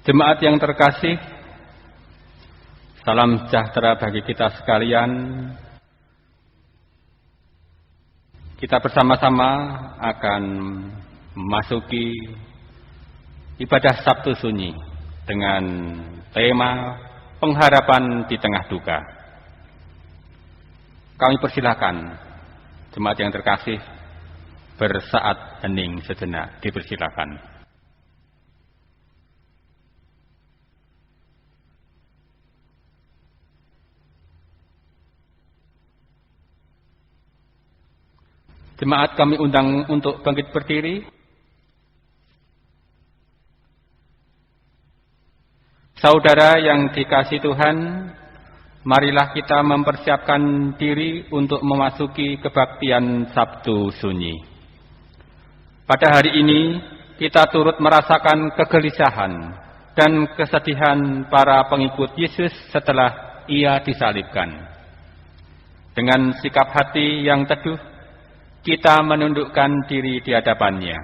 Jemaat yang terkasih, salam sejahtera bagi kita sekalian. Kita bersama-sama akan memasuki ibadah Sabtu Sunyi dengan tema pengharapan di tengah duka. Kami persilakan jemaat yang terkasih bersaat hening sejenak, dipersilakan. Jemaat kami undang untuk bangkit berdiri. Saudara yang dikasihi Tuhan, marilah kita mempersiapkan diri untuk memasuki kebaktian Sabtu Sunyi. Pada hari ini, kita turut merasakan kegelisahan dan kesedihan para pengikut Yesus setelah Ia disalibkan. Dengan sikap hati yang teduh, kita menundukkan diri di hadapannya.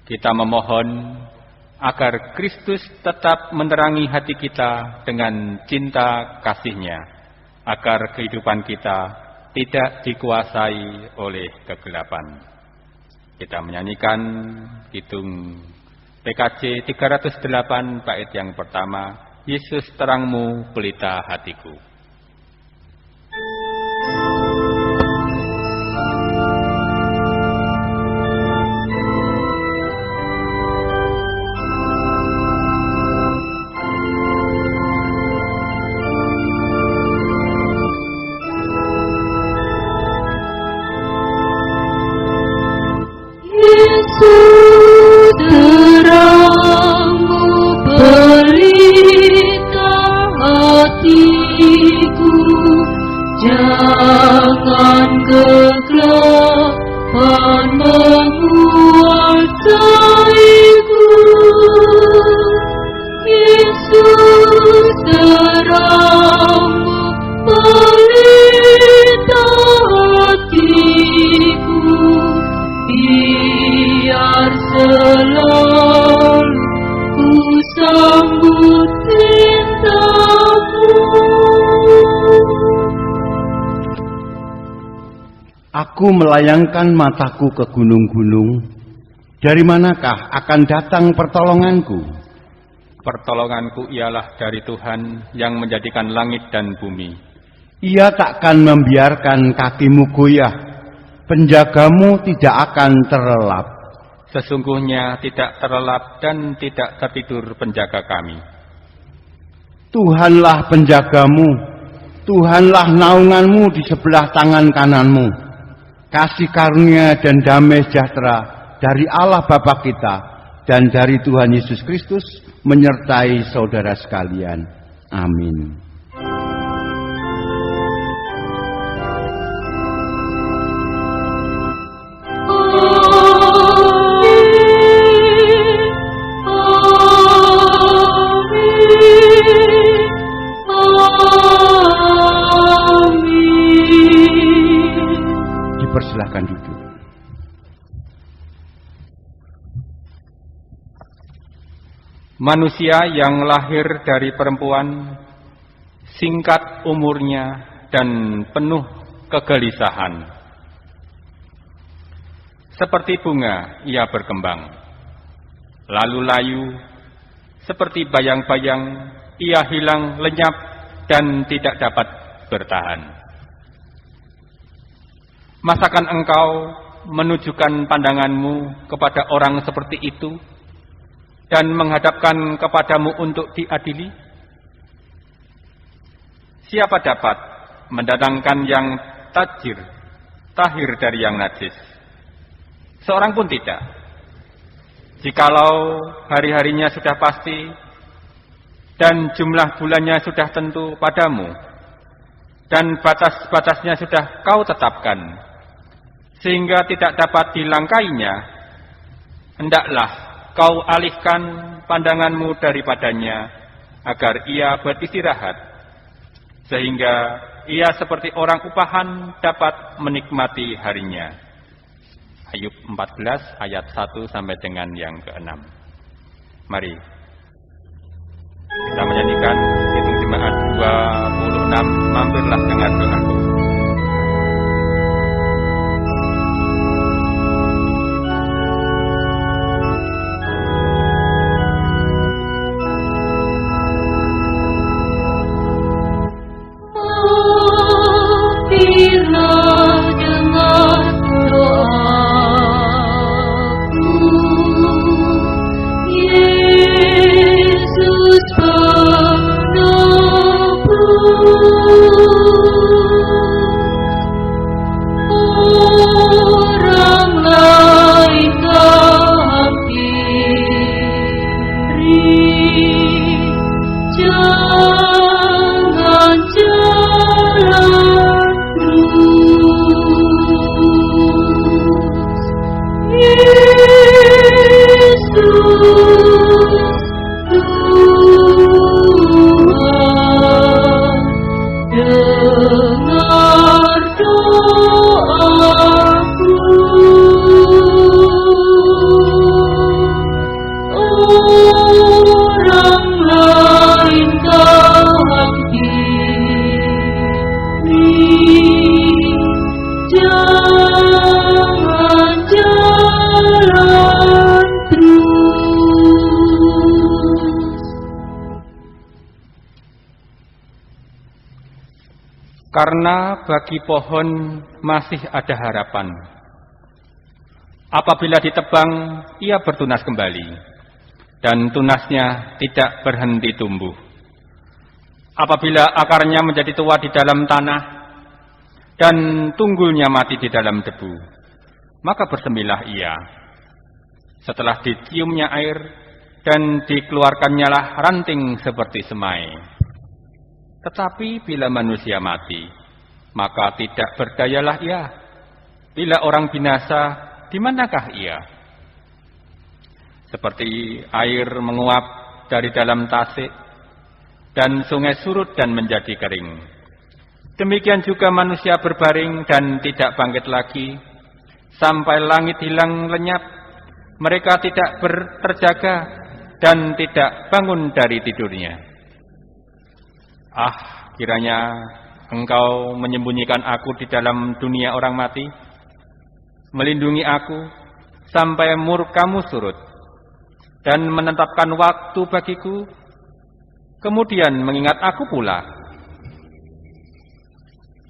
Kita memohon agar Kristus tetap menerangi hati kita dengan cinta kasih-Nya, agar kehidupan kita tidak dikuasai oleh kegelapan. Kita menyanyikan kidung PKJ 308 bait yang pertama, Yesus terangmu pelita hatiku. Jangan kegelapan menguasaiku, Yesus terangmu pelita hatiku, biar selalu ku sambut cintamu. Aku melayangkan mataku ke gunung-gunung. Dari manakah akan datang pertolonganku? Pertolonganku ialah dari Tuhan yang menjadikan langit dan bumi. Ia takkan membiarkan kakimu goyah. Penjagamu tidak akan terlelap. Sesungguhnya tidak terlelap dan tidak tertidur penjaga kami. Tuhanlah penjagamu. Tuhanlah naunganmu di sebelah tangan kananmu. Kasih karunia dan damai sejahtera dari Allah Bapa kita dan dari Tuhan Yesus Kristus menyertai saudara sekalian. Amin. Persilahkan duduk. Manusia yang lahir dari perempuan, singkat umurnya dan penuh kegelisahan. Seperti bunga ia berkembang, lalu layu, seperti bayang-bayang ia hilang lenyap dan tidak dapat bertahan. Masakan engkau menunjukkan pandanganmu kepada orang seperti itu dan menghadapkan kepadamu untuk diadili? Siapa dapat mendatangkan yang tahir dari yang najis? Seorang pun tidak. Jikalau hari-harinya sudah pasti dan jumlah bulannya sudah tentu padamu dan batas-batasnya sudah kau tetapkan, sehingga tidak dapat dilangkainya, hendaklah kau alihkan pandanganmu daripadanya, agar ia beristirahat, sehingga ia seperti orang upahan dapat menikmati harinya. Ayub 14 ayat 1 sampai dengan yang ke-6. Mari Kita menyanyikan Hitung Jemaat 26, mampirlah dengar doaku. Karena bagi pohon masih ada harapan. Apabila ditebang, ia bertunas kembali, dan tunasnya tidak berhenti tumbuh. Apabila akarnya menjadi tua di dalam tanah, dan tunggulnya mati di dalam debu, maka bersemilah ia. Setelah diciumnya air, dan dikeluarkannyalah ranting seperti semai. Tetapi bila manusia mati, maka tidak berdayalah ia. Bila orang binasa, di manakah ia? Seperti air menguap dari dalam tasik, dan sungai surut dan menjadi kering. Demikian juga manusia berbaring dan tidak bangkit lagi, sampai langit hilang lenyap. Mereka tidak terjaga dan tidak bangun dari tidurnya. Ah, kiranya Engkau menyembunyikan aku di dalam dunia orang mati, melindungi aku sampai murka-Mu surut, dan menetapkan waktu bagiku, kemudian mengingat aku pula.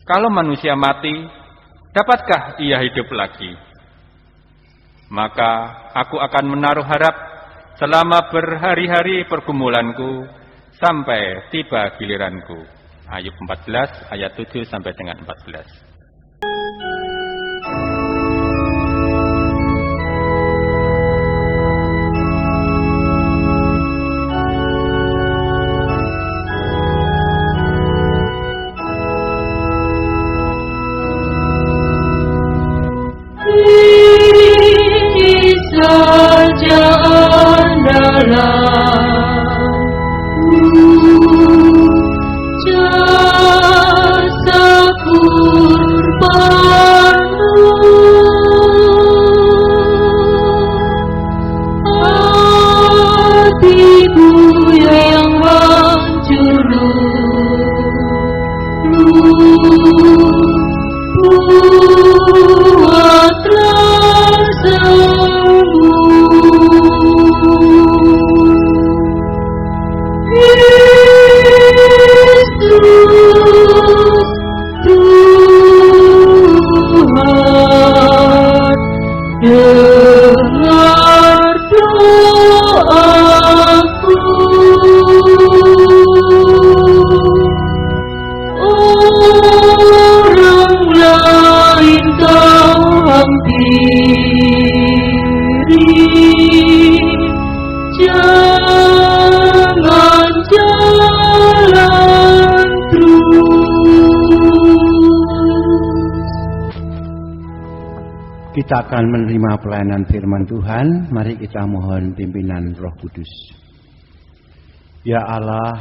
Kalau manusia mati, dapatkah ia hidup lagi? Maka aku akan menaruh harap selama berhari-hari pergumulanku, sampai tiba giliranku. Ayub 14 ayat 7 sampai dengan 14. Ini saja andalan Kita akan menerima pelayanan firman Tuhan. Mari kita mohon pimpinan Roh Kudus. Ya Allah,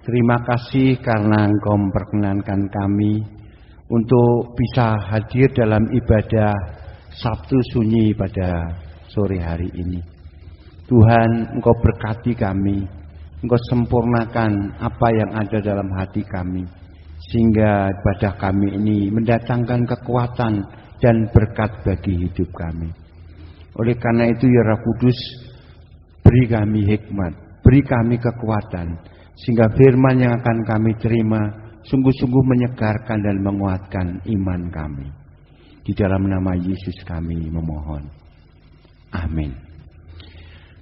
terima kasih karena Engkau memperkenankan kami untuk bisa hadir dalam ibadah Sabtu Sunyi pada sore hari ini. Tuhan, Engkau berkati kami, Engkau sempurnakan apa yang ada dalam hati kami, sehingga ibadah kami ini mendatangkan kekuatan dan berkat bagi hidup kami. Oleh karena itu ya Roh Kudus, beri kami hikmat, beri kami kekuatan, sehingga firman yang akan kami terima sungguh-sungguh menyegarkan dan menguatkan iman kami. Di dalam nama Yesus kami memohon. Amin.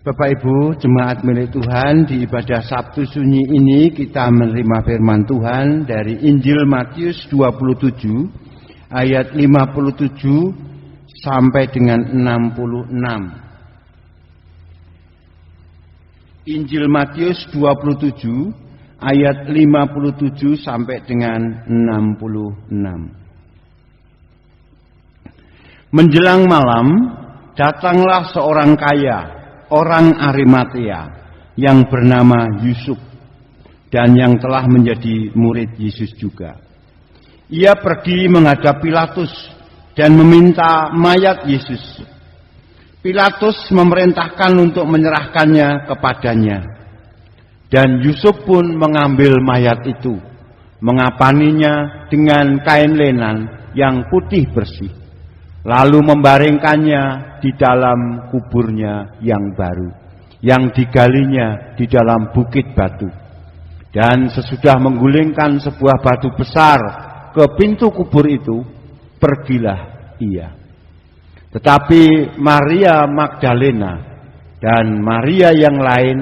Bapak Ibu, jemaat milik Tuhan, di ibadah Sabtu Sunyi ini kita menerima firman Tuhan dari Injil Matius 27 ayat 57 sampai dengan 66. Injil Matius 27 ayat 57 sampai dengan 66. Menjelang malam, datanglah seorang kaya, orang Arimatea, yang bernama Yusuf, dan yang telah menjadi murid Yesus juga. Ia pergi menghadap Pilatus dan meminta mayat Yesus. Pilatus memerintahkan untuk menyerahkannya kepadanya. Dan Yusuf pun mengambil mayat itu, mengapaninya dengan kain lenan yang putih bersih, lalu membaringkannya di dalam kuburnya yang baru, yang digalinya di dalam bukit batu. Dan sesudah menggulingkan sebuah batu besar ke pintu kubur itu, pergilah ia. Tetapi Maria Magdalena dan Maria yang lain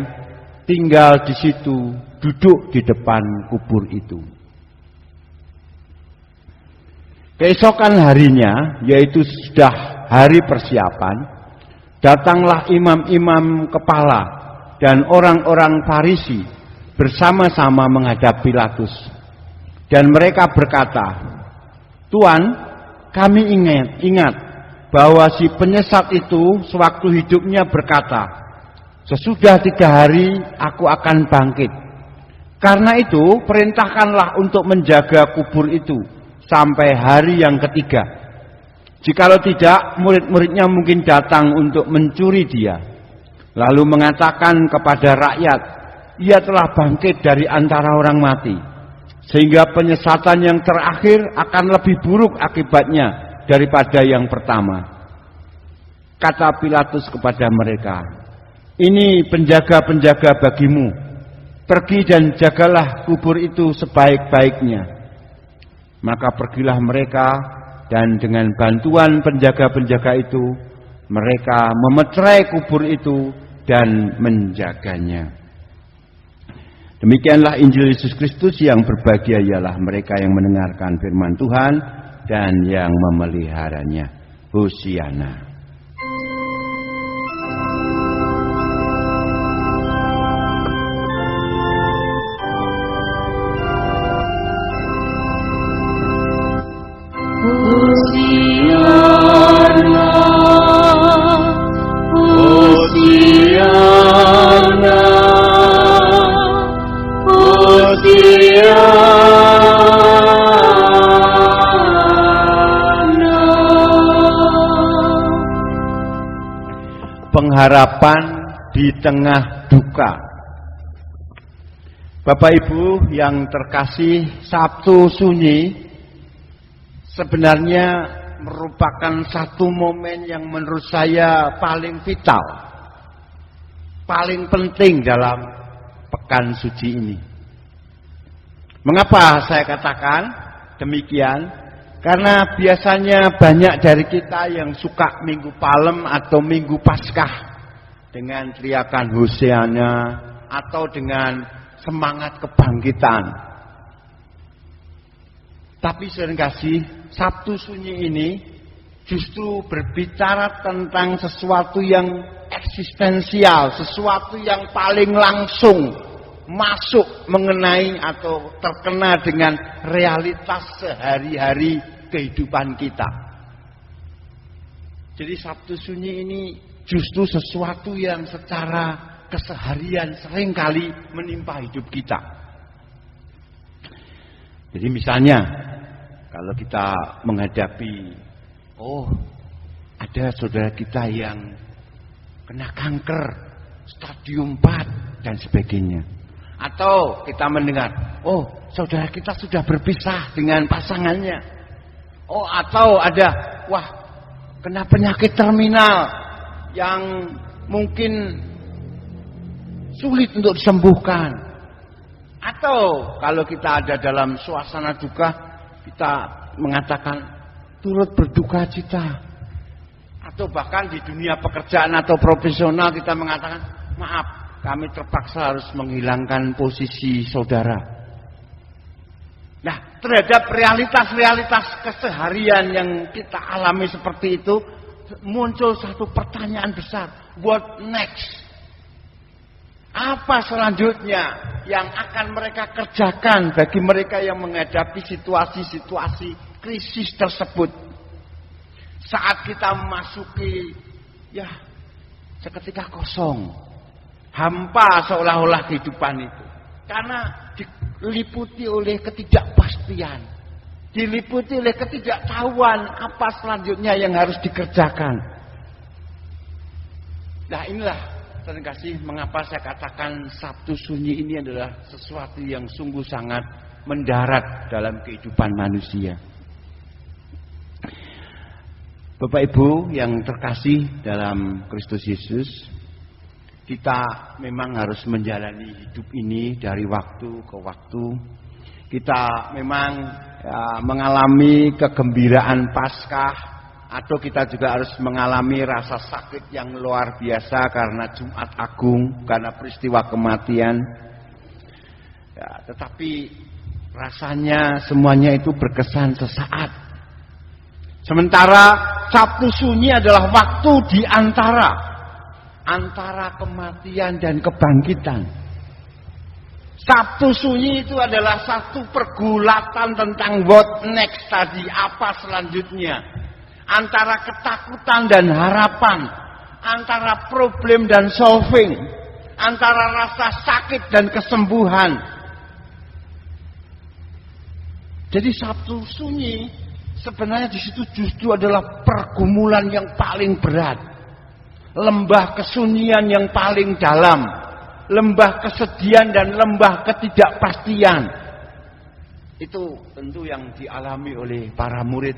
tinggal di situ, duduk di depan kubur itu. Keesokan harinya, yaitu sudah hari persiapan, datanglah imam-imam kepala dan orang-orang Farisi bersama-sama menghadap Pilatus. Dan mereka berkata, "Tuan, kami ingat bahwa si penyesat itu sewaktu hidupnya berkata, 'Sesudah 3 hari aku akan bangkit.' Karena itu perintahkanlah untuk menjaga kubur itu sampai hari yang ketiga. Jikalau tidak, murid-muridnya mungkin datang untuk mencuri dia, lalu mengatakan kepada rakyat, 'Ia telah bangkit dari antara orang mati,' sehingga penyesatan yang terakhir akan lebih buruk akibatnya daripada yang pertama." Kata Pilatus kepada mereka, "Ini penjaga-penjaga bagimu. Pergi dan jagalah kubur itu sebaik-baiknya." Maka pergilah mereka, dan dengan bantuan penjaga-penjaga itu, mereka memeterai kubur itu dan menjaganya. Demikianlah Injil Yesus Kristus. Yang berbahagia ialah mereka yang mendengarkan firman Tuhan dan yang memeliharanya. Hosiana. Pengharapan di tengah duka. Bapak Ibu yang terkasih, Sabtu Sunyi sebenarnya merupakan satu momen yang menurut saya paling vital, paling penting dalam pekan suci ini. Mengapa saya katakan demikian? Karena biasanya banyak dari kita yang suka Minggu Palem atau Minggu Paskah dengan teriakan Hosiana atau dengan semangat kebangkitan. Tapi seringkali Sabtu Sunyi ini justru berbicara tentang sesuatu yang eksistensial, sesuatu yang paling langsung masuk mengenai atau terkena dengan realitas sehari-hari kehidupan kita. Jadi Sabtu Sunyi ini justru sesuatu yang secara keseharian seringkali menimpa hidup kita. Jadi misalnya kalau kita menghadapi, ada saudara kita yang kena kanker stadium 4 dan sebagainya. Atau kita mendengar, oh saudara kita sudah berpisah dengan pasangannya. Oh atau ada, wah kena penyakit terminal yang mungkin sulit untuk disembuhkan. Atau kalau kita ada dalam suasana duka, kita mengatakan turut berduka cita. Atau bahkan di dunia pekerjaan atau profesional kita mengatakan, maaf kami terpaksa harus menghilangkan posisi saudara. Nah, terhadap realitas-realitas keseharian yang kita alami seperti itu, muncul satu pertanyaan besar. What next? Apa selanjutnya yang akan mereka kerjakan bagi mereka yang menghadapi situasi-situasi krisis tersebut? Saat kita memasuki, ya, seketika kosong. Hampa seolah-olah kehidupan itu. Karena diliputi oleh ketidakpastian. Diliputi oleh ketidaktahuan apa selanjutnya yang harus dikerjakan. Nah inilah terkasih mengapa saya katakan Sabtu Sunyi ini adalah sesuatu yang sungguh sangat mendarat dalam kehidupan manusia. Bapak Ibu yang terkasih dalam Kristus Yesus, kita memang harus menjalani hidup ini dari waktu ke waktu. Kita memang mengalami kegembiraan Paskah, atau kita juga harus mengalami rasa sakit yang luar biasa karena Jumat Agung, karena peristiwa kematian. Ya, tetapi rasanya semuanya itu berkesan sesaat. Sementara Sabtu Sunyi adalah waktu di antara kematian dan kebangkitan. Sabtu Sunyi itu adalah satu pergulatan tentang what next tadi, apa selanjutnya. Antara ketakutan dan harapan, antara problem dan solving, antara rasa sakit dan kesembuhan. Jadi Sabtu Sunyi sebenarnya di situ justru adalah pergumulan yang paling berat. Lembah kesunyian yang paling dalam, lembah kesedihan dan lembah ketidakpastian. Itu tentu yang dialami oleh para murid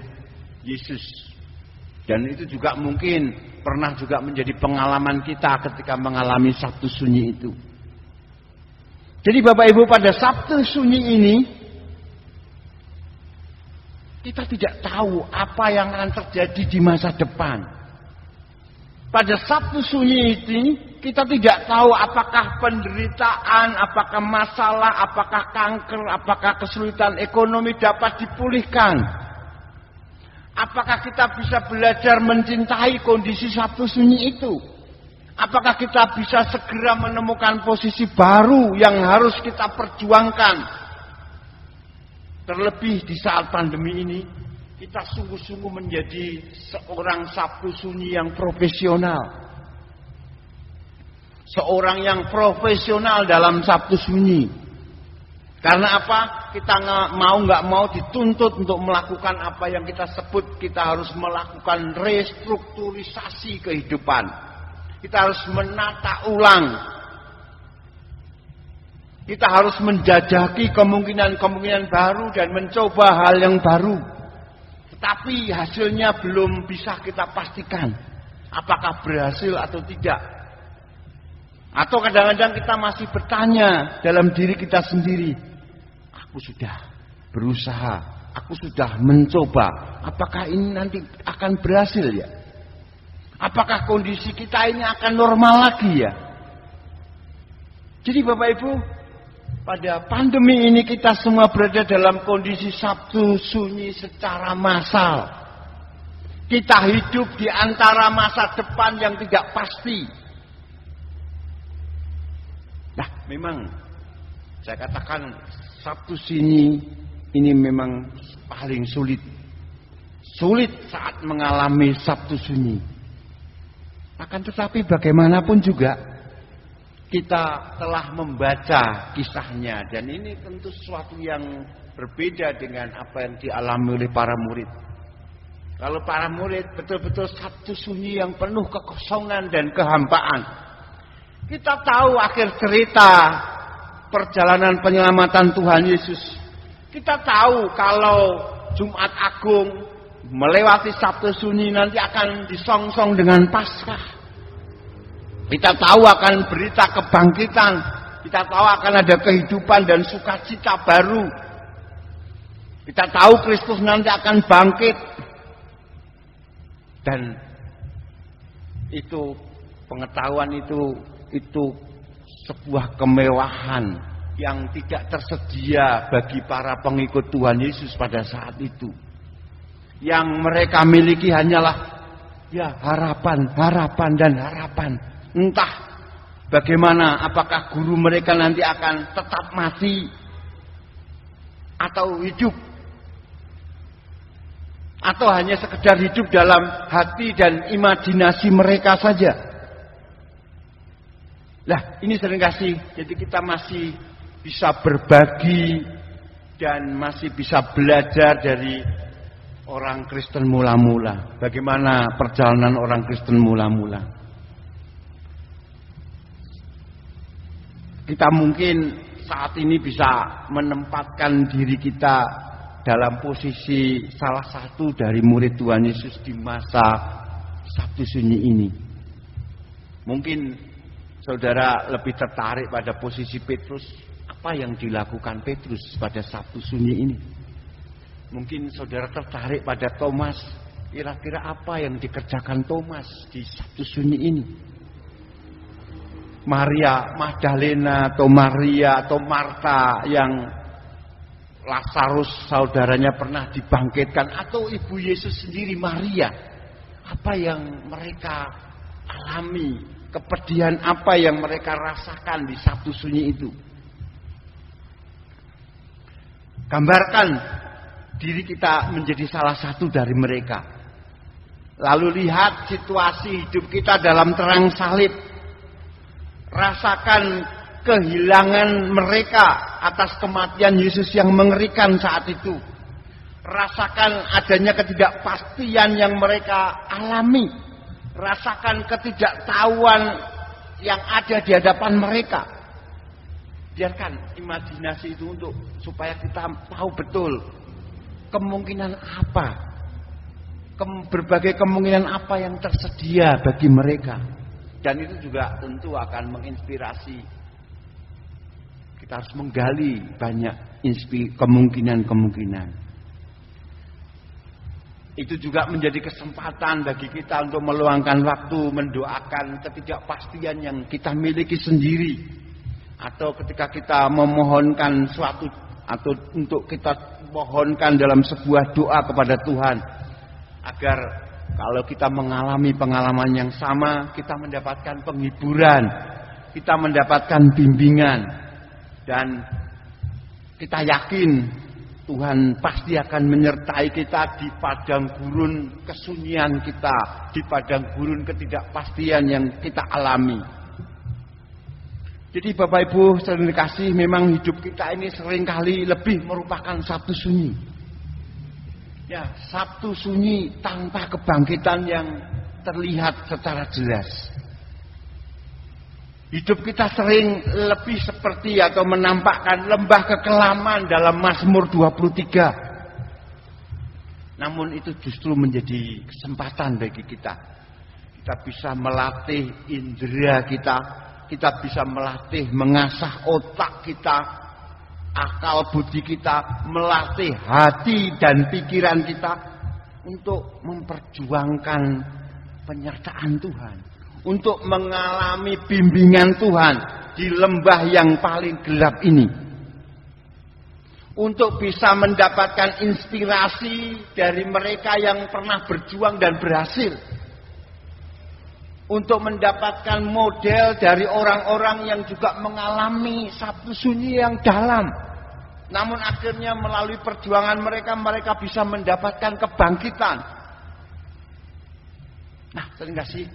Yesus. Dan itu juga mungkin pernah juga menjadi pengalaman kita ketika mengalami Sabtu Sunyi itu. Jadi Bapak Ibu, pada Sabtu Sunyi ini kita tidak tahu apa yang akan terjadi di masa depan. Pada Sabtu Sunyi ini kita tidak tahu apakah penderitaan, apakah masalah, apakah kanker, apakah kesulitan ekonomi dapat dipulihkan. Apakah kita bisa belajar mencintai kondisi Sabtu Sunyi itu? Apakah kita bisa segera menemukan posisi baru yang harus kita perjuangkan? Terlebih di saat pandemi ini, kita sungguh-sungguh menjadi seorang Sabtu Sunyi yang profesional. Seorang yang profesional dalam Sabtu Sunyi. Karena apa? Kita nggak mau dituntut untuk melakukan apa yang kita sebut, kita harus melakukan restrukturisasi kehidupan. Kita harus menata ulang. Kita harus menjajaki kemungkinan-kemungkinan baru dan mencoba hal yang baru. Tetapi hasilnya belum bisa kita pastikan apakah berhasil atau tidak. Atau kadang-kadang kita masih bertanya dalam diri kita sendiri, aku sudah berusaha, aku sudah mencoba, apakah ini nanti akan berhasil ya? Apakah kondisi kita ini akan normal lagi ya? Jadi Bapak Ibu, pada pandemi ini kita semua berada dalam kondisi Sabtu Sunyi secara massal. Kita hidup di antara masa depan yang tidak pasti. Nah, memang saya katakan Sabtu Sunyi ini memang paling sulit. Sulit saat mengalami Sabtu Sunyi. Akan tetapi bagaimanapun juga kita telah membaca kisahnya, dan ini tentu sesuatu yang berbeda dengan apa yang dialami oleh para murid. Kalau para murid betul-betul Sabtu Sunyi yang penuh kekosongan dan kehampaan. Kita tahu akhir cerita perjalanan penyelamatan Tuhan Yesus. Kita tahu kalau Jumat Agung melewati Sabtu Sunyi nanti akan disongsong dengan Paskah. Kita tahu akan berita kebangkitan. Kita tahu akan ada kehidupan dan sukacita baru. Kita tahu Kristus nanti akan bangkit. Dan itu pengetahuan itu sebuah kemewahan yang tidak tersedia bagi para pengikut Tuhan Yesus pada saat itu. Yang mereka miliki hanyalah ya harapan, harapan dan harapan. Entah bagaimana, apakah guru mereka nanti akan tetap mati atau hidup, atau hanya sekedar hidup dalam hati dan imajinasi mereka saja. Lah, ini sering kasih. Jadi kita masih bisa berbagi dan masih bisa belajar dari orang Kristen mula-mula. Bagaimana perjalanan orang Kristen mula-mula. Kita mungkin saat ini bisa menempatkan diri kita dalam posisi salah satu dari murid Tuhan Yesus di masa Sabtu Sunyi ini. Mungkin saudara lebih tertarik pada posisi Petrus. Apa yang dilakukan Petrus pada Sabtu Sunyi ini? Mungkin saudara tertarik pada Thomas. Kira-kira apa yang dikerjakan Thomas di Sabtu Sunyi ini? Maria Magdalena atau Maria atau Marta yang Lazarus saudaranya pernah dibangkitkan, atau Ibu Yesus sendiri Maria. Apa yang mereka alami? Kepedihan apa yang mereka rasakan di Sabtu Sunyi itu? Gambarkan diri kita menjadi salah satu dari mereka. Lalu lihat situasi hidup kita dalam terang salib. Rasakan kehilangan mereka atas kematian Yesus yang mengerikan saat itu. Rasakan adanya ketidakpastian yang mereka alami. Rasakan ketidaktahuan yang ada di hadapan mereka. Biarkan imajinasi itu supaya kita tahu betul kemungkinan apa, berbagai kemungkinan apa yang tersedia bagi mereka. Dan itu juga tentu akan menginspirasi. Kita harus menggali banyak kemungkinan-kemungkinan. Itu juga menjadi kesempatan bagi kita untuk meluangkan waktu mendoakan ketidakpastian yang kita miliki sendiri. Atau ketika kita memohonkan suatu, atau untuk kita mohonkan dalam sebuah doa kepada Tuhan. Agar kalau kita mengalami pengalaman yang sama, kita mendapatkan penghiburan, kita mendapatkan bimbingan, dan kita yakin Tuhan pasti akan menyertai kita di padang gurun kesunyian kita, di padang gurun ketidakpastian yang kita alami. Jadi Bapak Ibu saudara dikasih, memang hidup kita ini seringkali lebih merupakan Sabtu Sunyi. Ya, Sabtu Sunyi tanpa kebangkitan yang terlihat secara jelas. Hidup kita sering lebih seperti atau menampakkan lembah kekelaman dalam Mazmur 23. Namun itu justru menjadi kesempatan bagi kita. Kita bisa melatih indera kita, kita bisa melatih mengasah otak kita, akal budi kita, melatih hati dan pikiran kita untuk memperjuangkan penyertaan Tuhan, untuk mengalami bimbingan Tuhan di lembah yang paling gelap ini, untuk bisa mendapatkan inspirasi dari mereka yang pernah berjuang dan berhasil, untuk mendapatkan model dari orang-orang yang juga mengalami Sabtu Sunyi yang dalam. Namun akhirnya melalui perjuangan mereka bisa mendapatkan kebangkitan. Nah, sering kasih,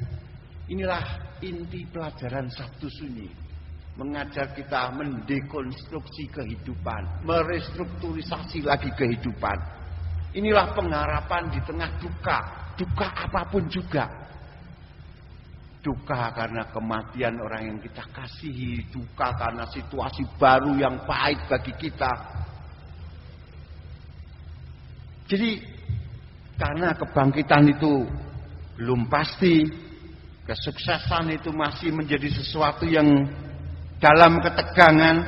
inilah inti pelajaran Sabtu Sunyi. Mengajar kita mendekonstruksi kehidupan, merestrukturisasi lagi kehidupan. Inilah pengharapan di tengah duka apapun juga. duka karena kematian orang yang kita kasihi, duka karena situasi baru yang pahit bagi kita. Jadi karena kebangkitan itu belum pasti, kesuksesan itu masih menjadi sesuatu yang dalam ketegangan,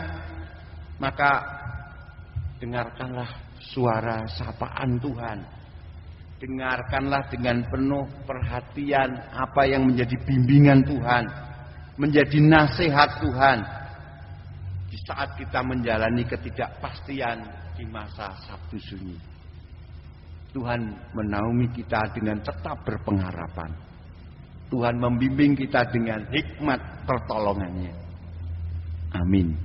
maka dengarkanlah suara sapaan Tuhan. Dengarkanlah dengan penuh perhatian apa yang menjadi bimbingan Tuhan, menjadi nasihat Tuhan di saat kita menjalani ketidakpastian di masa Sabtu Sunyi. Tuhan menaungi kita dengan tetap berpengharapan. Tuhan membimbing kita dengan hikmat pertolongannya. Amin.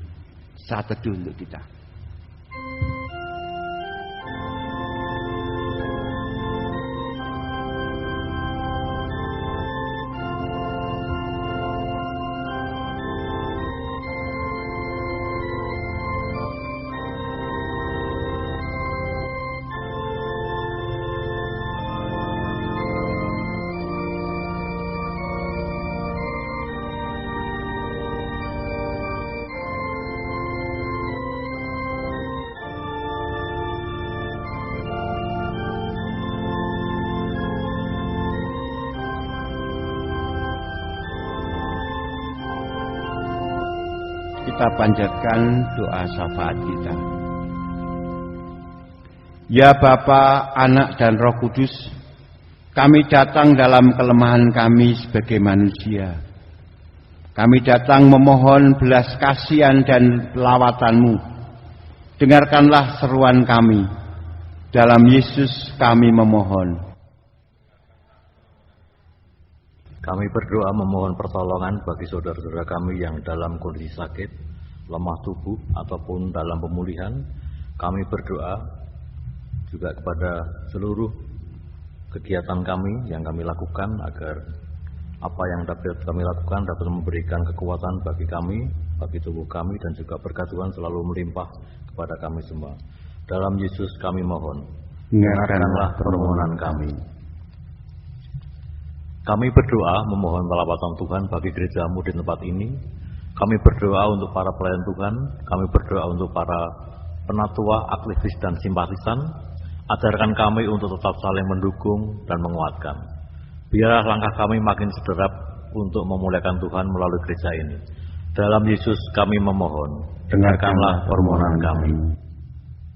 Saat teduh untuk kita. Kita panjatkan doa syafaat kita. Ya Bapa, Anak dan Roh Kudus, kami datang dalam kelemahan kami sebagai manusia. Kami datang memohon belas kasihan dan lawatan-Mu. Dengarkanlah seruan kami. Dalam Yesus kami memohon. Kami berdoa memohon pertolongan bagi saudara-saudara kami yang dalam kondisi sakit, lemah tubuh, ataupun dalam pemulihan. Kami berdoa juga kepada seluruh kegiatan kami yang kami lakukan, agar apa yang dapat kami lakukan dapat memberikan kekuatan bagi kami, bagi tubuh kami, dan juga berkat Tuhan selalu melimpah kepada kami semua. Dalam Yesus kami mohon, dengarkanlah permohonan kami. Kami berdoa memohon pelawatan Tuhan bagi gerejamu di tempat ini. Kami berdoa untuk para pelayan Tuhan. Kami berdoa untuk para penatua, aktivis, dan simpatisan. Ajarkan kami untuk tetap saling mendukung dan menguatkan. Biarlah langkah kami makin sederap untuk memuliakan Tuhan melalui gereja ini. Dalam Yesus kami memohon, dengarkanlah permohonan kami.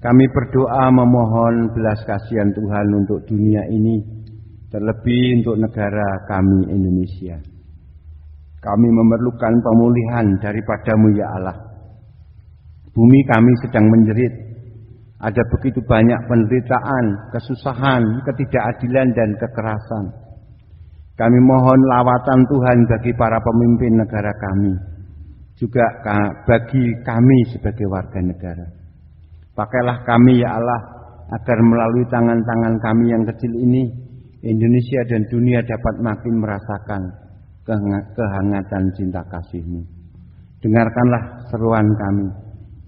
Kami berdoa memohon belas kasihan Tuhan untuk dunia ini, terlebih untuk negara kami Indonesia. Kami memerlukan pemulihan daripada-Mu ya Allah. Bumi kami sedang menjerit. Ada begitu banyak penderitaan, kesusahan, ketidakadilan, dan kekerasan. Kami mohon lawatan Tuhan bagi para pemimpin negara kami, juga bagi kami sebagai warga negara. Pakailah kami ya Allah, agar melalui tangan-tangan kami yang kecil ini, Indonesia dan dunia dapat makin merasakan kehangatan cinta kasih-Mu. Dengarkanlah seruan kami,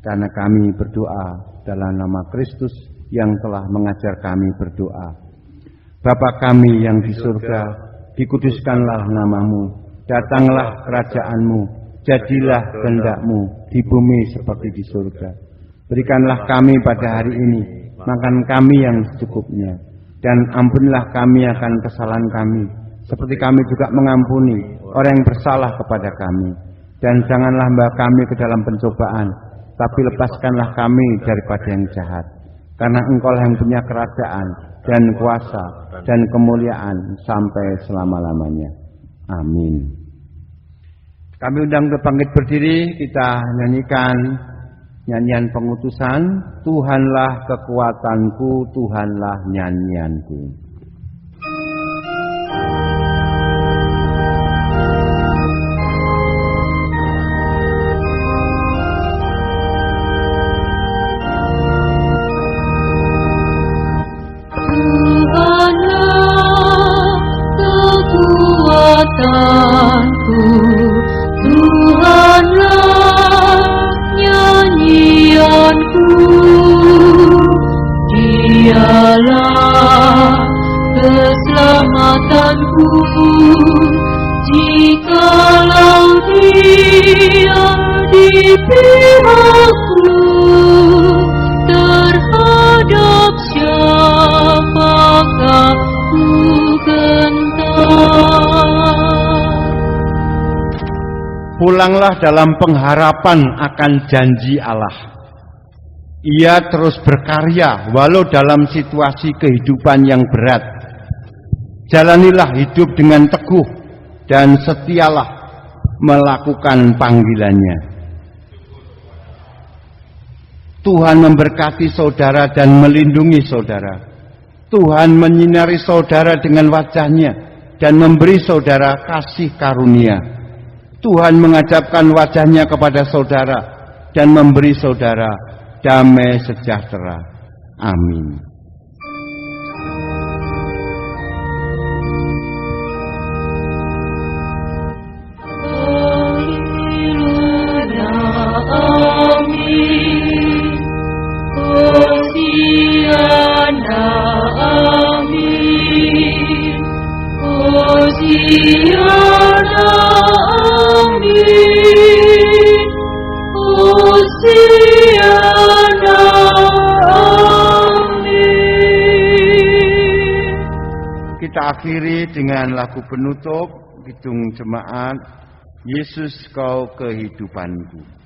karena kami berdoa dalam nama Kristus yang telah mengajar kami berdoa. Bapa kami yang di surga, dikuduskanlah nama-Mu, datanglah kerajaan-Mu, jadilah kehendak-Mu di bumi seperti di surga. Berikanlah kami pada hari ini makan kami yang secukupnya, dan ampunilah kami akan kesalahan kami, seperti kami juga mengampuni orang yang bersalah kepada kami. Dan janganlah membawa kami ke dalam pencobaan, tapi lepaskanlah kami daripada yang jahat. Karena Engkau yang punya kerajaan dan kuasa dan kemuliaan sampai selama-lamanya. Amin. Kami undang untuk bangkit berdiri, kita nyanyikan nyanyian pengutusan. Tuhanlah kekuatanku, Tuhanlah nyanyianku. Kekuatanku, Tuhanlah nyanyianku. Dialah keselamatanku jika bergumulanglah dalam pengharapan akan janji Allah. Ia terus berkarya walau dalam situasi kehidupan yang berat. Jalanilah hidup dengan teguh dan setialah melakukan panggilannya. Tuhan memberkati saudara dan melindungi saudara. Tuhan menyinari saudara dengan wajah-Nya dan memberi saudara kasih karunia. Tuhan menghadapkan wajah-Nya kepada saudara dan memberi saudara damai sejahtera. Amin. Kita akhiri dengan lagu penutup Kidung Jemaat, Yesus Kau Kehidupanku.